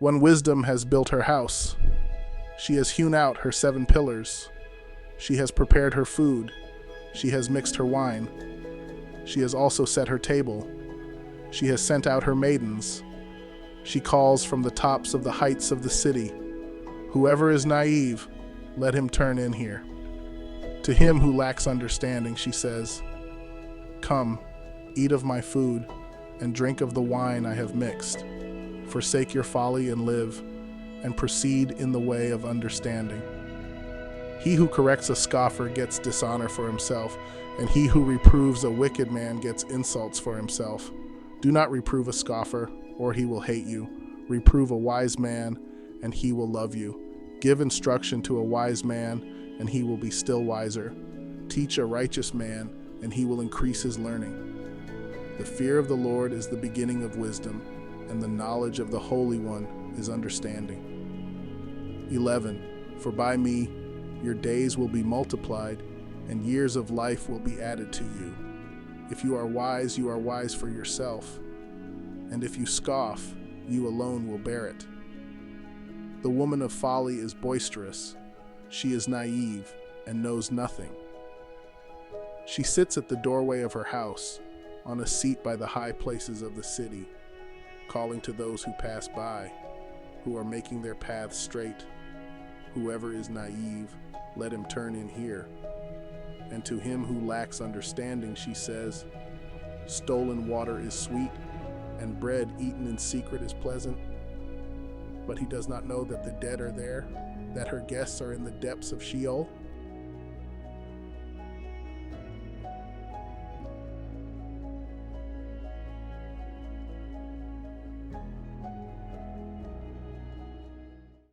When wisdom has built her house, she has hewn out her 7 pillars. She has prepared her food. She has mixed her wine. She has also set her table. She has sent out her maidens. She calls from the tops of the heights of the city. Whoever is naive, let him turn in here. To him who lacks understanding, she says, come, eat of my food, and drink of the wine I have mixed. Forsake your folly and live, and proceed in the way of understanding. He who corrects a scoffer gets dishonor for himself, and he who reproves a wicked man gets insults for himself. Do not reprove a scoffer, or he will hate you. Reprove a wise man, and he will love you. Give instruction to a wise man, and he will be still wiser. Teach a righteous man, and he will increase his learning. The fear of the Lord is the beginning of wisdom, and the knowledge of the Holy One is understanding. 11. For by me your days will be multiplied, and years of life will be added to you. If you are wise for yourself, and if you scoff, you alone will bear it. The woman of folly is boisterous. She is naive and knows nothing. She sits at the doorway of her house, on a seat by the high places of the city, calling to those who pass by, who are making their paths straight. Whoever is naive, let him turn in here. And to him who lacks understanding, she says, stolen water is sweet, and bread eaten in secret is pleasant. But he does not know that the dead are there, that her guests are in the depths of Sheol.